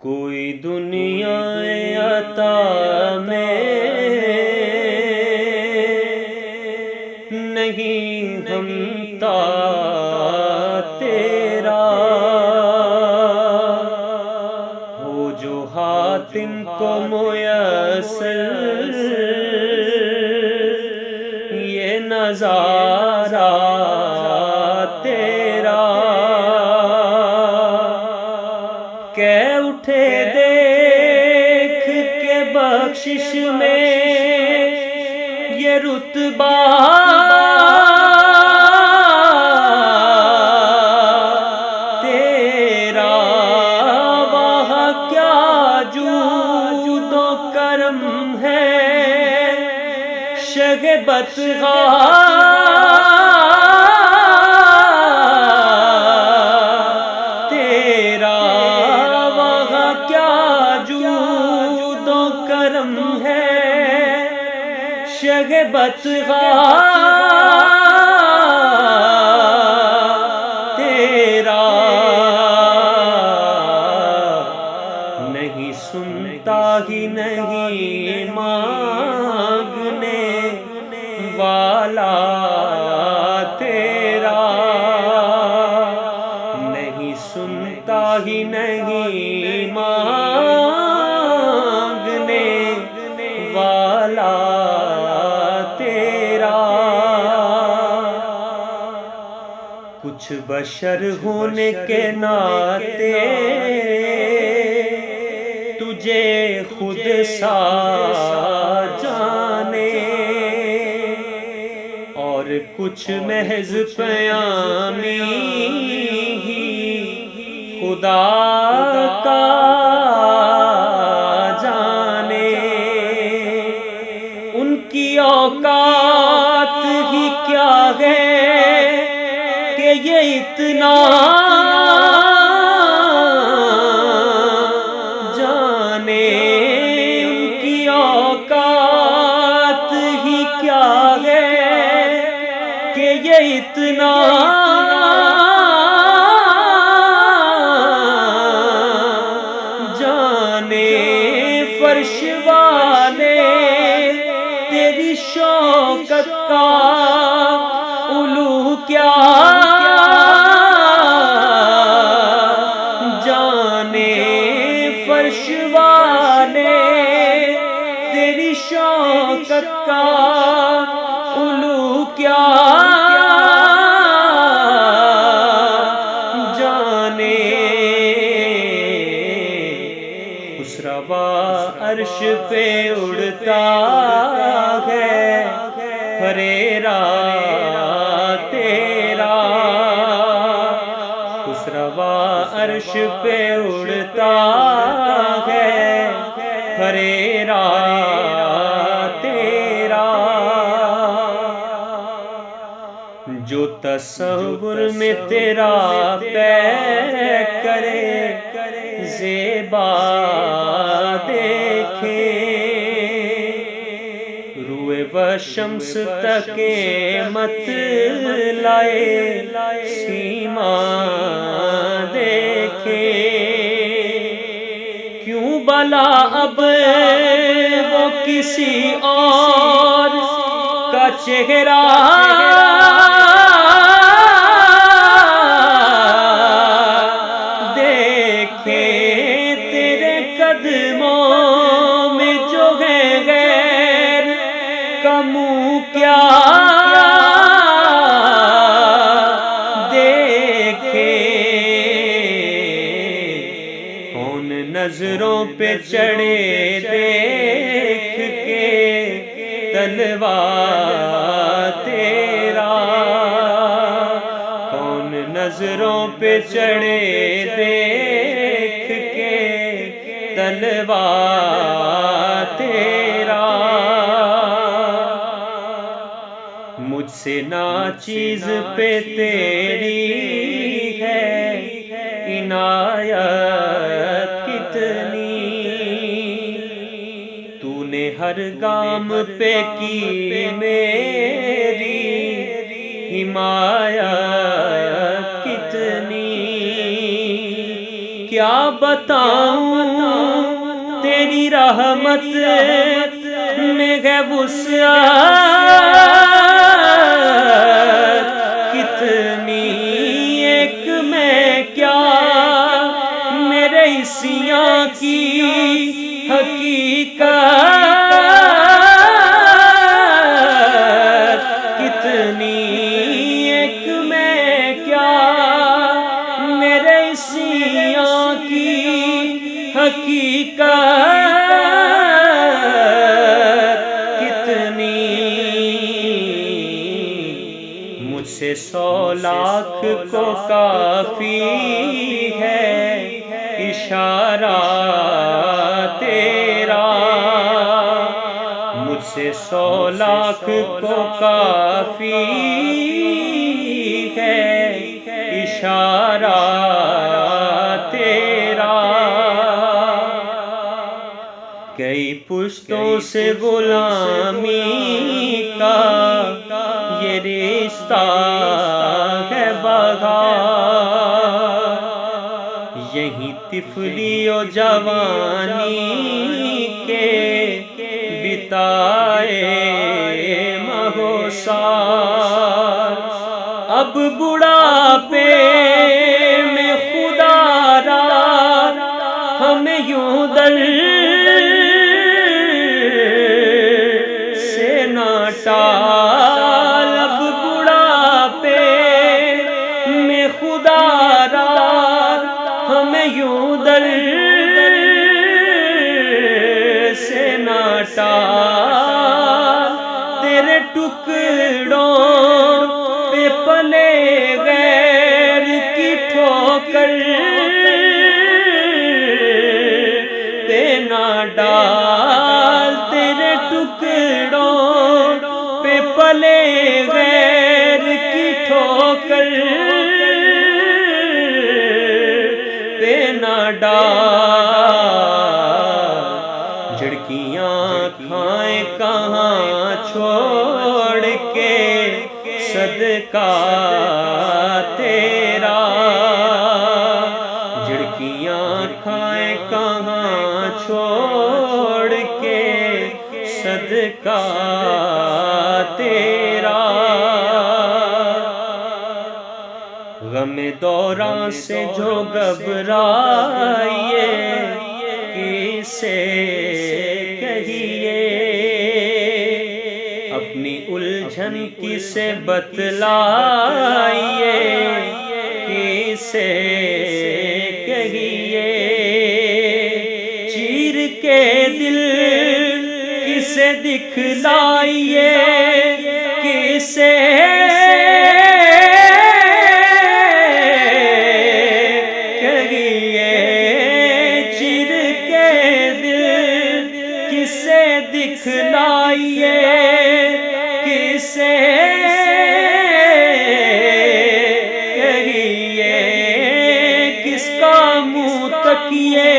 کوئی دنیا عطا میں نہیں ہمتا تیرا، ہو جو حاتم کو میسر یہ نظارہ تیرا، کہ اٹھے دیکھ کے بخشش میں یہ رتبہ تیرا، وہاں کیا جود و کرم ہے شگبت تیرا، وہاں کیا جود و کرم ہے شگبت تیرا، نہیں سنتا ہی نہیں مانگنے والا تیرا، نہیں سنتا ہی نہیں مانگنے والا تیرا، کچھ بشر ہونے کے ناطے تجھے خود سا جانے، اور کچھ محض پیامی ہی خدا کا جانے، ان کی اوقات ہی کیا ہے کہ یہ اتنا جانے، ان کی اوقات ہی کیا ہے کہ یہ اتنا جانے، فرش والے تیری شوکت کا علو کیا جانے، فرش والے تیری شوکت کا علو کیا جانے، خسروا عرش پہ اڑتا ہے پھریرا تیرا، خسروا عرش پہ اڑتا ہے پھریرا تیرا، جو تصور میں تیرا پے کرے زیبا دیکھے، روئے و شمس تک مت لائے سیما دیکھے، کیوں بلا اب وہ کسی اور کا چہرہ دیکھے، تیرے قدموں میں جو ہے غیر کا منہ کیا دیکھے، کون نظروں پہ چڑھے دیکھ کے تلوار تیرا، کون نظروں پہ چڑھے دیکھ کے تلوار تیرا، مجھ سے ناچیز پہ تیری ہے عنایت کتنی، تو نے ہر گام پہ کی میری حمایت کتنی، کیا بتاؤں تیری رحمت میں ہے وسعت کتنی، ایک میں کیا میرے عصیاں کی حقیقت کتنی، ایک میں کیا میرے عصیاں کی حقیقت کتنی، مجھ سے 100 لاکھ کو کافی ہے اشارہ تیرا، مجھ سے 100 لاکھ کو کافی ہے اشارہ تیرا، کئی پشتوں سے غلامی کا یہ رشتہ ہے بہار، یہیں طفلی و جوانی کے بتائے مہو سال، اب بڑھاپے میں خدا را ہمیں یوں در سے نہ ٹال، اب بڑھاپے میں خدا را ہمیں یوں در سے نہ ٹال، تیرے ٹکڑوں پہ پلے غیر کی ٹھوکر پہ نہ ڈال، تیرے ٹکڑوں پہ پلے غیر کی ٹھوکر پہ نہ ڈال، جھڑکیاں کھائیں کہاں چھوڑ کے صدقہ تیرا، جھڑکیاں کھائیں کہاں چھوڑ کے صدقہ تیرا، غم دوران سے جو گھبرائے کسے کہیے، اپنی الجھن کسے بتلائیے کسے کہیے، چیر کے دل کسے دکھلائیے کسے کہیے، چیر کے دل کسے دکھلائیے کسے کہیے، کس کا منہ تکیے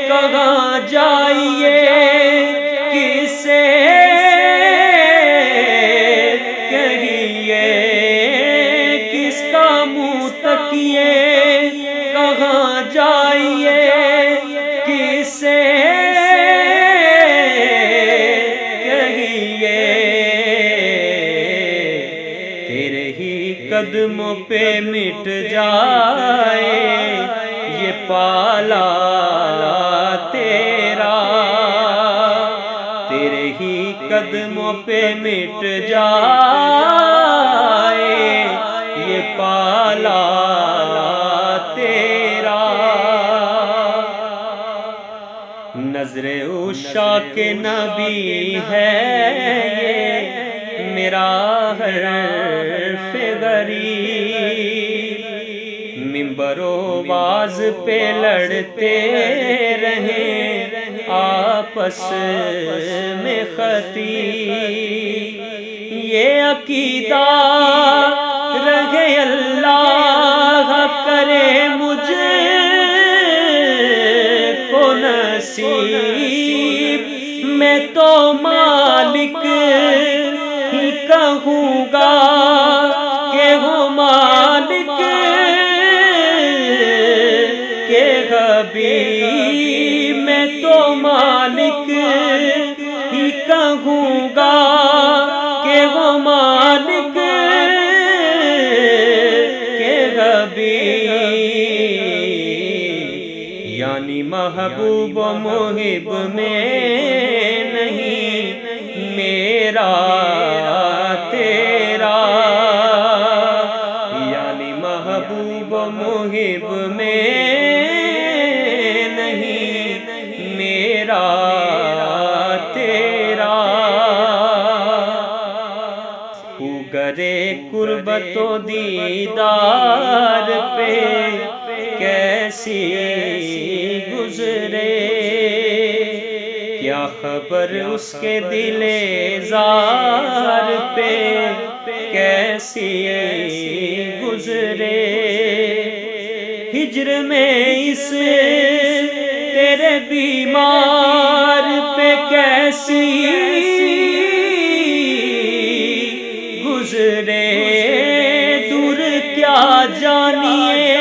کہاں جائیے کسے کہیے، کس کا منہ تکیے کہاں جائیے کسے کہیے، تیرے ہی قدموں پہ مٹ جائے یہ پالا تیرا، تیرے ہی قدموں پہ مٹ جائے یہ پالا تیرا، نظر عشاق نبی ہے یہ میرا حرف غریب، منبر و واز پہ لڑتے رہیں آپس میں خطیب، یہ عقیدہ رہے اللہ کرے مجھ کو نصیب، میں تو مالک ہی کہوں گا کہ ہو مالک کے میں تو مالک ہی کہوں گا کہ وہ مالک کے کبھی، یعنی محبوب و محب میں نہیں میرا تیرا، یعنی محبوب و محب میں نہیں میرا تیرا۔ گرے قربت و دیدار پہ کیسی گزرے، کیا خبر اس کے دل زار پہ کیسی گزرے، ہجر میں اس تیرے بیمار پہ کیسی گزرے، دور کیا جانیے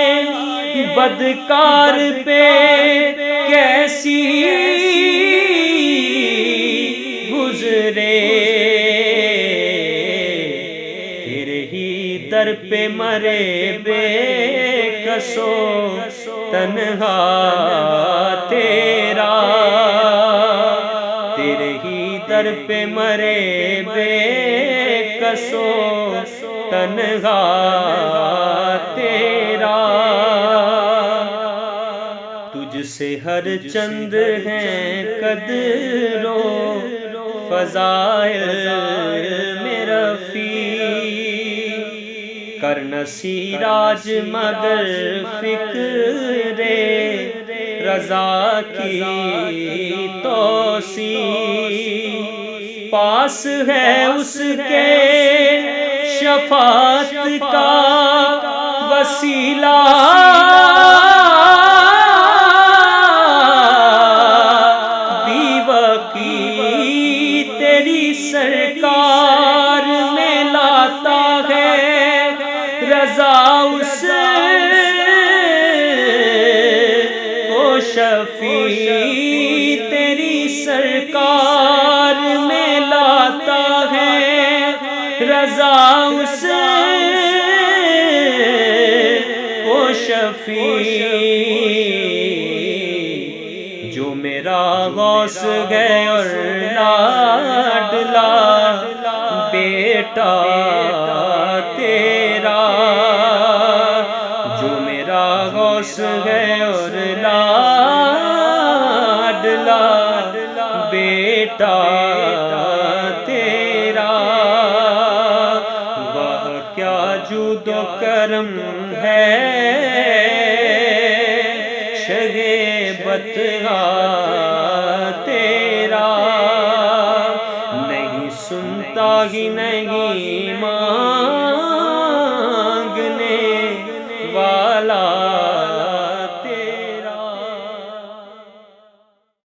بدکار پہ کیسی گزرے، تیرے ہی در پہ مرے بے کسو تنہا تیرا، تیرے ہی در پہ مرے بے کسو تنہا تیرا، تجھ سے ہر چند ہیں قدر و فضائل میں رفیع، کرنا سیراج مگر فکر رضا کی توسیع، پاس ہے اس کے شفاعت کا وسیلہ، بیوقی تیری سرکار میں لاتا ہے رضا اس کو شفیع، تیری سرکار میں لاتا ہے رضا اس کو شفیع، جو میرا غوث ہے اور لاڈلا بیٹا تیرا، جو میرا غوث ہے اور لاڈلا بیٹا تیرا، وہ کیا جود و کرم ہے شہ بطحا تیرا، نہیں سنتا ہی نہیں